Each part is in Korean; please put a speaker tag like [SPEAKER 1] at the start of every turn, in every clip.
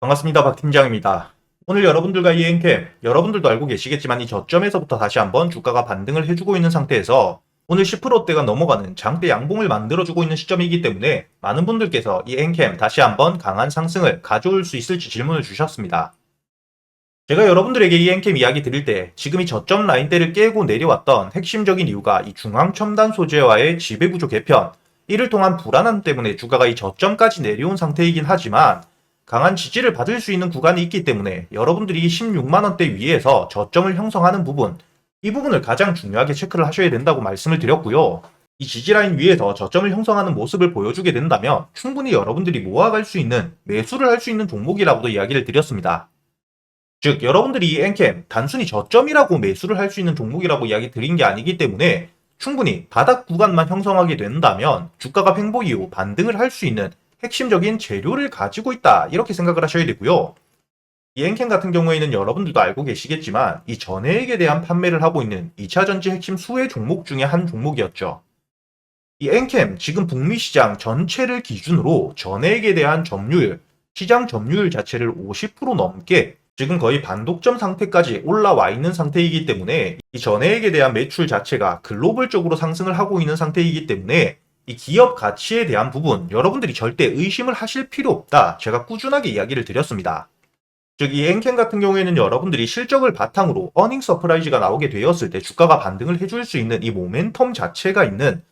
[SPEAKER 1] 반갑습니다. 박 팀장입니다. 오늘 여러분들과 이 엔캠, 여러분들도 알고 계시겠지만 이 저점에서부터 다시 한번 주가가 반등을 해주고 있는 상태에서 오늘 10%대가 넘어가는 장대 양봉을 만들어주고 있는 시점이기 때문에 많은 분들께서 이 엔캠 다시 한번 강한 상승을 가져올 수 있을지 질문을 주셨습니다. 제가 여러분들에게 이 엔캠 이야기 드릴 때 지금 이 저점 라인대를 깨고 내려왔던 핵심적인 이유가 이 중앙 첨단 소재와의 지배구조 개편, 이를 통한 불안함 때문에 주가가 이 저점까지 내려온 상태이긴 하지만 강한 지지를 받을 수 있는 구간이 있기 때문에 여러분들이 16만원대 위에서 저점을 형성하는 부분, 이 부분을 가장 중요하게 체크를 하셔야 된다고 말씀을 드렸고요. 이 지지라인 위에서 저점을 형성하는 모습을 보여주게 된다면 충분히 여러분들이 모아갈 수 있는, 매수를 할 수 있는 종목이라고도 이야기를 드렸습니다. 즉 여러분들이 이 엔캠 단순히 저점이라고 매수를 할 수 있는 종목이라고 이야기 드린 게 아니기 때문에 충분히 바닥 구간만 형성하게 된다면 주가가 횡보 이후 반등을 할 수 있는 핵심적인 재료를 가지고 있다, 이렇게 생각을 하셔야 되고요. 이 엔캠 같은 경우에는 여러분들도 알고 계시겠지만 이 전해액에 대한 판매를 하고 있는 2차전지 핵심 수혜 종목 중에 한 종목이었죠. 이 엔캠 지금 북미 시장 전체를 기준으로 전해액에 대한 점유율, 시장 점유율 자체를 50% 넘게 지금 거의 반독점 상태까지 올라와 있는 상태이기 때문에 이 전해액에 대한 매출 자체가 글로벌적으로 상승을 하고 있는 상태이기 때문에 이 기업 가치에 대한 부분 여러분들이 절대 의심을 하실 필요 없다, 제가 꾸준하게 이야기를 드렸습니다. 즉 이 엔캠 같은 경우에는 여러분들이 실적을 바탕으로 어닝 서프라이즈가 나오게 되었을 때 주가가 반등을 해줄 수 있는 이 모멘텀 자체가 있는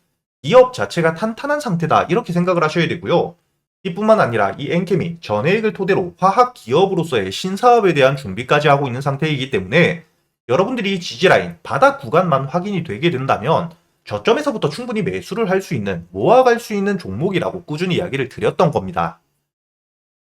[SPEAKER 1] 기업 자체가 탄탄한 상태다, 이렇게 생각을 하셔야 되고요. 이뿐만 아니라 이 엔캠이 전해액을 토대로 화학 기업으로서의 신사업에 대한 준비까지 하고 있는 상태이기 때문에 여러분들이 지지라인 바닥 구간만 확인이 되게 된다면 저점에서부터 충분히 매수를 할 수 있는, 모아갈 수 있는 종목이라고 꾸준히 이야기를 드렸던 겁니다.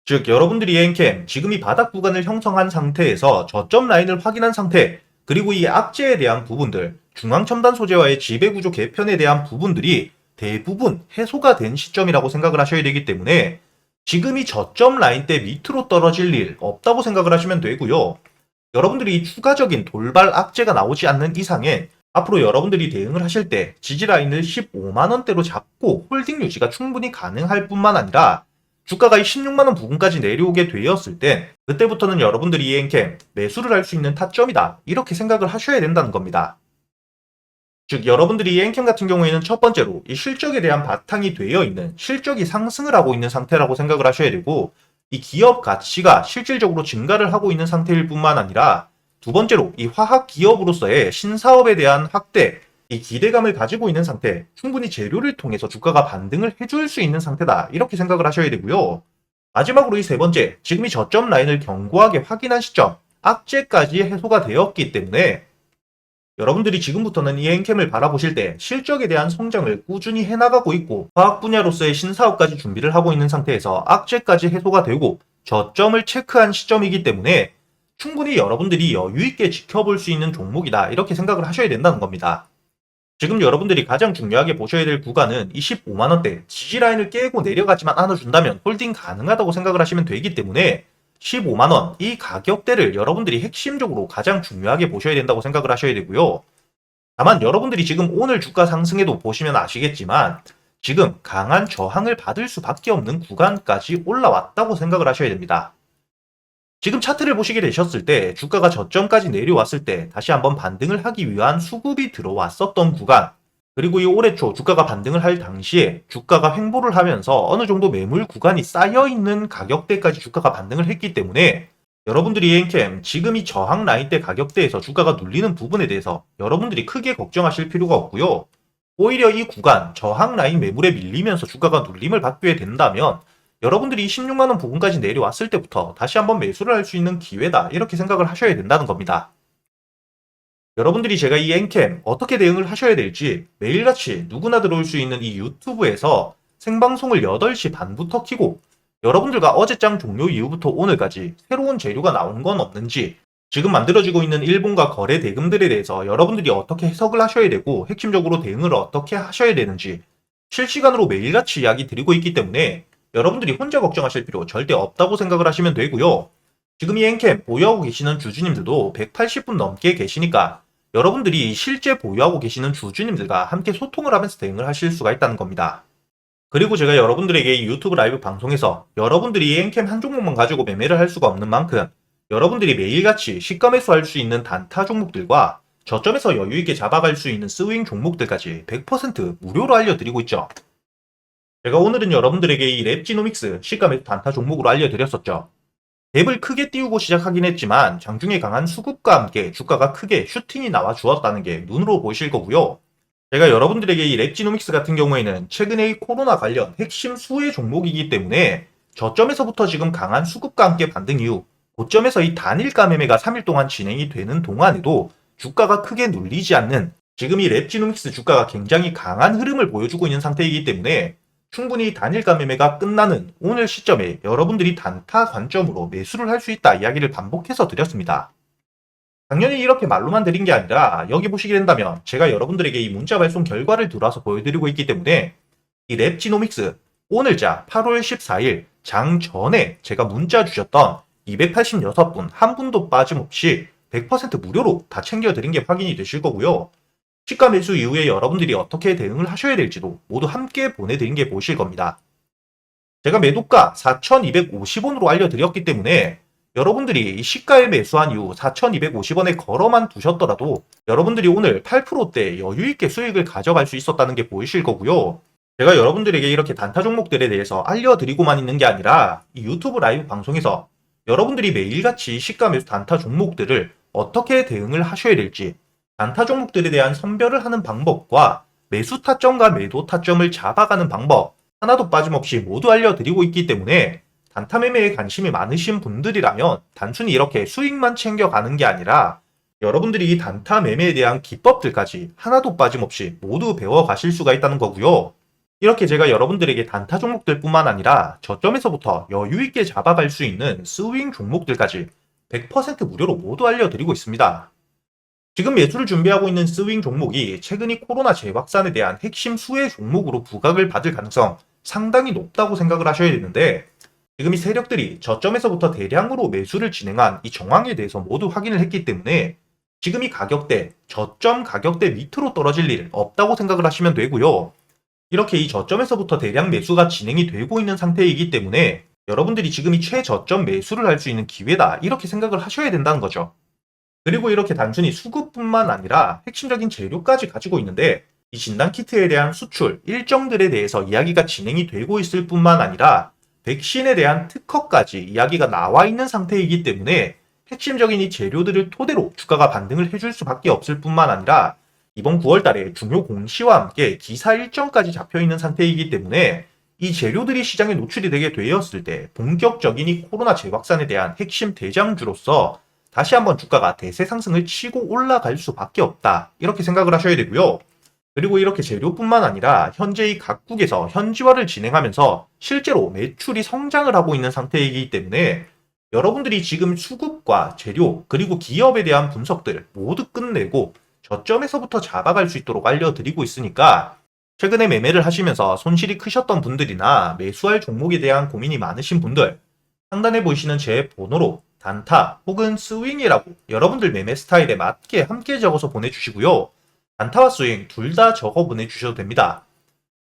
[SPEAKER 1] 즉 여러분들이 엔캠 지금 이 바닥 구간을 형성한 상태에서 저점 라인을 확인한 상태, 그리고 이 악재에 대한 부분들, 중앙첨단 소재와의 지배구조 개편에 대한 부분들이 대부분 해소가 된 시점이라고 생각을 하셔야 되기 때문에 지금 이 저점 라인대 밑으로 떨어질 일 없다고 생각을 하시면 되고요. 여러분들이 추가적인 돌발 악재가 나오지 않는 이상엔 앞으로 여러분들이 대응을 하실 때 지지라인을 15만원대로 잡고 홀딩 유지가 충분히 가능할 뿐만 아니라 주가가 이 16만원 부근까지 내려오게 되었을 땐 그때부터는 여러분들이 이 엔캠 매수를 할 수 있는 타점이다, 이렇게 생각을 하셔야 된다는 겁니다. 즉 여러분들이 이 엔캠 같은 경우에는 첫 번째로 이 실적에 대한 바탕이 되어 있는, 실적이 상승을 하고 있는 상태라고 생각을 하셔야 되고 이 기업 가치가 실질적으로 증가를 하고 있는 상태일 뿐만 아니라 두 번째로 이 화학 기업으로서의 신사업에 대한 확대, 이 기대감을 가지고 있는 상태, 충분히 재료를 통해서 주가가 반등을 해줄 수 있는 상태다, 이렇게 생각을 하셔야 되고요. 마지막으로 이 세 번째, 지금 이 저점 라인을 견고하게 확인한 시점, 악재까지 해소가 되었기 때문에 여러분들이 지금부터는 이 엔캠을 바라보실 때 실적에 대한 성장을 꾸준히 해나가고 있고 화학 분야로서의 신사업까지 준비를 하고 있는 상태에서 악재까지 해소가 되고 저점을 체크한 시점이기 때문에 충분히 여러분들이 여유있게 지켜볼 수 있는 종목이다, 이렇게 생각을 하셔야 된다는 겁니다. 지금 여러분들이 가장 중요하게 보셔야 될 구간은 이 15만원대 지지라인을 깨고 내려가지만 않아준다면 홀딩 가능하다고 생각을 하시면 되기 때문에 15만원 이 가격대를 여러분들이 핵심적으로 가장 중요하게 보셔야 된다고 생각을 하셔야 되고요. 다만 여러분들이 지금 오늘 주가 상승에도 보시면 아시겠지만 지금 강한 저항을 받을 수밖에 없는 구간까지 올라왔다고 생각을 하셔야 됩니다. 지금 차트를 보시게 되셨을 때 주가가 저점까지 내려왔을 때 다시 한번 반등을 하기 위한 수급이 들어왔었던 구간, 그리고 이 올해 초 주가가 반등을 할 당시에 주가가 횡보를 하면서 어느 정도 매물 구간이 쌓여있는 가격대까지 주가가 반등을 했기 때문에 여러분들이 엔캠 지금 이 저항 라인대 가격대에서 주가가 눌리는 부분에 대해서 여러분들이 크게 걱정하실 필요가 없고요. 오히려 이 구간 저항 라인 매물에 밀리면서 주가가 눌림을 받게 된다면 여러분들이 16만원 부근까지 내려왔을 때부터 다시 한번 매수를 할 수 있는 기회다, 이렇게 생각을 하셔야 된다는 겁니다. 여러분들이 제가 이 엔캠 어떻게 대응을 하셔야 될지 매일같이 누구나 들어올 수 있는 이 유튜브에서 생방송을 8시 반부터 켜고 여러분들과 어제장 종료 이후부터 오늘까지 새로운 재료가 나온 건 없는지, 지금 만들어지고 있는 일본과 거래 대금들에 대해서 여러분들이 어떻게 해석을 하셔야 되고 핵심적으로 대응을 어떻게 하셔야 되는지 실시간으로 매일같이 이야기 드리고 있기 때문에 여러분들이 혼자 걱정하실 필요 절대 없다고 생각을 하시면 되고요. 지금 이 엔캠 보유하고 계시는 주주님들도 180분 넘게 계시니까 여러분들이 실제 보유하고 계시는 주주님들과 함께 소통을 하면서 대응을 하실 수가 있다는 겁니다. 그리고 제가 여러분들에게 이 유튜브 라이브 방송에서 여러분들이 ENCAM 한 종목만 가지고 매매를 할 수가 없는 만큼 여러분들이 매일같이 시가 매수할 수 있는 단타 종목들과 저점에서 여유있게 잡아갈 수 있는 스윙 종목들까지 100% 무료로 알려드리고 있죠. 제가 오늘은 여러분들에게 이 랩지노믹스 시가 매수 단타 종목으로 알려드렸었죠. 갭을 크게 띄우고 시작하긴 했지만 장중에 강한 수급과 함께 주가가 크게 슈팅이 나와 주었다는 게 눈으로 보이실 거고요. 제가 여러분들에게 이 랩지노믹스 같은 경우에는 최근에 이 코로나 관련 핵심 수혜 종목이기 때문에 저점에서부터 지금 강한 수급과 함께 반등 이후 고점에서 이 단일가 매매가 3일 동안 진행이 되는 동안에도 주가가 크게 눌리지 않는 지금 이 랩지노믹스 주가가 굉장히 강한 흐름을 보여주고 있는 상태이기 때문에 충분히 단일가 매매가 끝나는 오늘 시점에 여러분들이 단타 관점으로 매수를 할 수 있다 이야기를 반복해서 드렸습니다. 당연히 이렇게 말로만 드린 게 아니라 여기 보시게 된다면 제가 여러분들에게 이 문자 발송 결과를 들어와서 보여드리고 있기 때문에 이 랩지노믹스 오늘자 8월 14일 장 전에 제가 문자 주셨던 286분 한 분도 빠짐없이 100% 무료로 다 챙겨드린 게 확인이 되실 거고요. 시가 매수 이후에 여러분들이 어떻게 대응을 하셔야 될지도 모두 함께 보내드린 게 보이실 겁니다. 제가 매도가 4,250원으로 알려드렸기 때문에 여러분들이 시가에 매수한 이후 4,250원에 걸어만 두셨더라도 여러분들이 오늘 8%대 여유있게 수익을 가져갈 수 있었다는 게 보이실 거고요. 제가 여러분들에게 이렇게 단타 종목들에 대해서 알려드리고만 있는 게 아니라 이 유튜브 라이브 방송에서 여러분들이 매일같이 시가 매수 단타 종목들을 어떻게 대응을 하셔야 될지 단타 종목들에 대한 선별을 하는 방법과 매수 타점과 매도 타점을 잡아가는 방법 하나도 빠짐없이 모두 알려드리고 있기 때문에 단타 매매에 관심이 많으신 분들이라면 단순히 이렇게 수익만 챙겨가는 게 아니라 여러분들이 이 단타 매매에 대한 기법들까지 하나도 빠짐없이 모두 배워가실 수가 있다는 거고요. 이렇게 제가 여러분들에게 단타 종목들 뿐만 아니라 저점에서부터 여유있게 잡아갈 수 있는 스윙 종목들까지 100% 무료로 모두 알려드리고 있습니다. 지금 매수를 준비하고 있는 스윙 종목이 최근이 코로나 재확산에 대한 핵심 수혜 종목으로 부각을 받을 가능성 상당히 높다고 생각을 하셔야 되는데 지금 이 세력들이 저점에서부터 대량으로 매수를 진행한 이 정황에 대해서 모두 확인을 했기 때문에 지금 이 가격대, 저점 가격대 밑으로 떨어질 일 없다고 생각을 하시면 되고요. 이렇게 이 저점에서부터 대량 매수가 진행이 되고 있는 상태이기 때문에 여러분들이 지금 이 최저점 매수를 할 수 있는 기회다 이렇게 생각을 하셔야 된다는 거죠. 그리고 이렇게 단순히 수급뿐만 아니라 핵심적인 재료까지 가지고 있는데 이 진단키트에 대한 수출 일정들에 대해서 이야기가 진행이 되고 있을 뿐만 아니라 백신에 대한 특허까지 이야기가 나와 있는 상태이기 때문에 핵심적인 이 재료들을 토대로 주가가 반등을 해줄 수밖에 없을 뿐만 아니라 이번 9월 달에 중요 공시와 함께 기사 일정까지 잡혀 있는 상태이기 때문에 이 재료들이 시장에 노출이 되게 되었을 때 본격적인 이 코로나 재확산에 대한 핵심 대장주로서 다시 한번 주가가 대세 상승을 치고 올라갈 수밖에 없다. 이렇게 생각을 하셔야 되고요. 그리고 이렇게 재료뿐만 아니라 현재 이 각국에서 현지화를 진행하면서 실제로 매출이 성장을 하고 있는 상태이기 때문에 여러분들이 지금 수급과 재료 그리고 기업에 대한 분석들 모두 끝내고 저점에서부터 잡아갈 수 있도록 알려드리고 있으니까 최근에 매매를 하시면서 손실이 크셨던 분들이나 매수할 종목에 대한 고민이 많으신 분들 상단에 보이시는 제 번호로 단타 혹은 스윙이라고 여러분들 매매 스타일에 맞게 함께 적어서 보내주시고요. 단타와 스윙 둘 다 적어 보내주셔도 됩니다.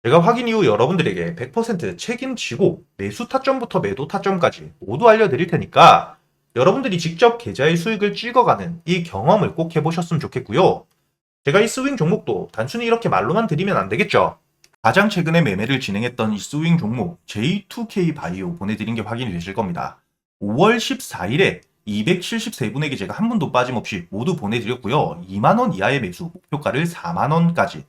[SPEAKER 1] 제가 확인 이후 여러분들에게 100% 책임지고 매수 타점부터 매도 타점까지 모두 알려드릴 테니까 여러분들이 직접 계좌의 수익을 찍어가는 이 경험을 꼭 해보셨으면 좋겠고요. 제가 이 스윙 종목도 단순히 이렇게 말로만 드리면 안 되겠죠. 가장 최근에 매매를 진행했던 이 스윙 종목 J2K 바이오 보내드린 게 확인이 되실 겁니다. 5월 14일에 273분에게 제가 한 분도 빠짐없이 모두 보내드렸고요. 2만원 이하의 매수 목표가를 4만원까지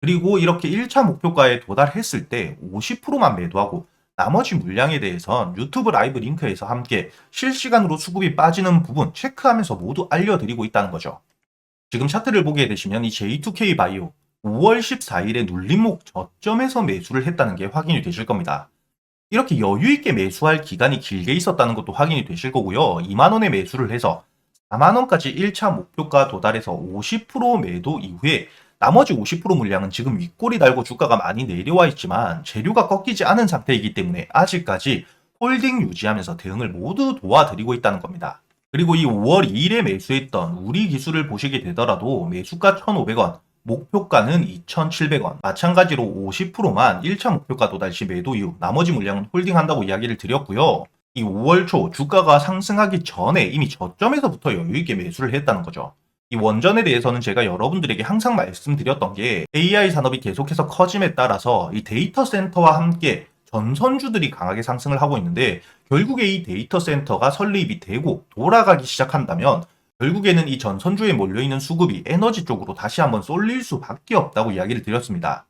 [SPEAKER 1] 그리고 이렇게 1차 목표가에 도달했을 때 50%만 매도하고 나머지 물량에 대해선 유튜브 라이브 링크에서 함께 실시간으로 수급이 빠지는 부분 체크하면서 모두 알려드리고 있다는 거죠. 지금 차트를 보게 되시면 이 J2K 바이오 5월 14일에 눌림목 저점에서 매수를 했다는 게 확인이 되실 겁니다. 이렇게 여유있게 매수할 기간이 길게 있었다는 것도 확인이 되실 거고요. 2만원에 매수를 해서 4만원까지 1차 목표가 도달해서 50% 매도 이후에 나머지 50% 물량은 지금 윗골이 달고 주가가 많이 내려와 있지만 재료가 꺾이지 않은 상태이기 때문에 아직까지 홀딩 유지하면서 대응을 모두 도와드리고 있다는 겁니다. 그리고 이 5월 2일에 매수했던 우리 기술을 보시게 되더라도 매수가 1,500원, 목표가는 2,700원. 마찬가지로 50%만 1차 목표가 도달 시 매도 이후 나머지 물량은 홀딩한다고 이야기를 드렸고요. 이 5월 초 주가가 상승하기 전에 이미 저점에서부터 여유있게 매수를 했다는 거죠. 이 원전에 대해서는 제가 여러분들에게 항상 말씀드렸던 게 AI 산업이 계속해서 커짐에 따라서 이 데이터 센터와 함께 전선주들이 강하게 상승을 하고 있는데, 결국에 이 데이터 센터가 설립이 되고 돌아가기 시작한다면 결국에는 이 전선주에 몰려있는 수급이 에너지 쪽으로 다시 한번 쏠릴 수밖에 없다고 이야기를 드렸습니다.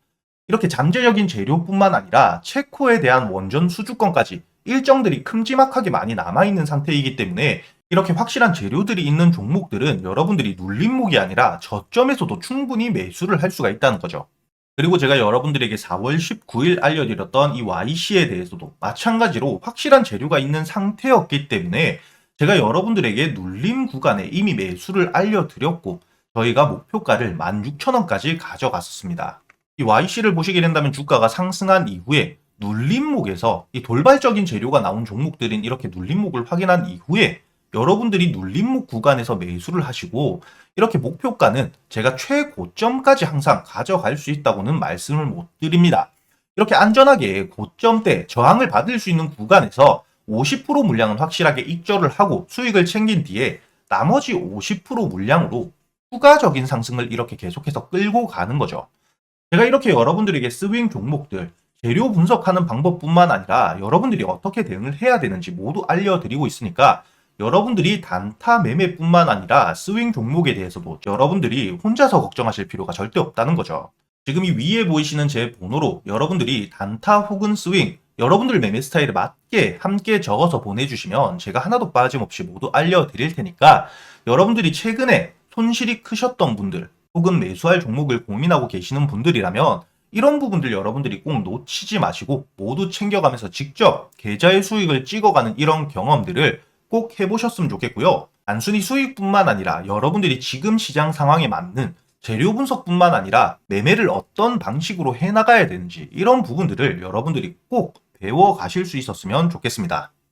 [SPEAKER 1] 이렇게 잠재적인 재료뿐만 아니라 체코에 대한 원전 수주권까지 일정들이 큼지막하게 많이 남아있는 상태이기 때문에 이렇게 확실한 재료들이 있는 종목들은 여러분들이 눌림목이 아니라 저점에서도 충분히 매수를 할 수가 있다는 거죠. 그리고 제가 여러분들에게 4월 19일 알려드렸던 이 YC에 대해서도 마찬가지로 확실한 재료가 있는 상태였기 때문에 제가 여러분들에게 눌림 구간에 이미 매수를 알려드렸고 저희가 목표가를 16,000원까지 가져갔었습니다. 이 YC를 보시게 된다면 주가가 상승한 이후에 눌림목에서 이 돌발적인 재료가 나온 종목들은 이렇게 눌림목을 확인한 이후에 여러분들이 눌림목 구간에서 매수를 하시고 이렇게 목표가는 제가 최고점까지 항상 가져갈 수 있다고는 말씀을 못 드립니다. 이렇게 안전하게 고점대 저항을 받을 수 있는 구간에서 50% 물량은 확실하게 익절을 하고 수익을 챙긴 뒤에 나머지 50% 물량으로 추가적인 상승을 이렇게 계속해서 끌고 가는 거죠. 제가 이렇게 여러분들에게 스윙 종목들 재료 분석하는 방법뿐만 아니라 여러분들이 어떻게 대응을 해야 되는지 모두 알려드리고 있으니까 여러분들이 단타 매매뿐만 아니라 스윙 종목에 대해서도 여러분들이 혼자서 걱정하실 필요가 절대 없다는 거죠. 지금 이 위에 보이시는 제 번호로 여러분들이 단타 혹은 스윙, 여러분들 매매 스타일에 맞게 함께 적어서 보내주시면 제가 하나도 빠짐없이 모두 알려드릴 테니까 여러분들이 최근에 손실이 크셨던 분들 혹은 매수할 종목을 고민하고 계시는 분들이라면 이런 부분들 여러분들이 꼭 놓치지 마시고 모두 챙겨가면서 직접 계좌의 수익을 찍어가는 이런 경험들을 꼭 해보셨으면 좋겠고요. 단순히 수익뿐만 아니라 여러분들이 지금 시장 상황에 맞는 재료 분석뿐만 아니라 매매를 어떤 방식으로 해나가야 되는지 이런 부분들을 여러분들이 꼭 배워 가실 수 있었으면 좋겠습니다.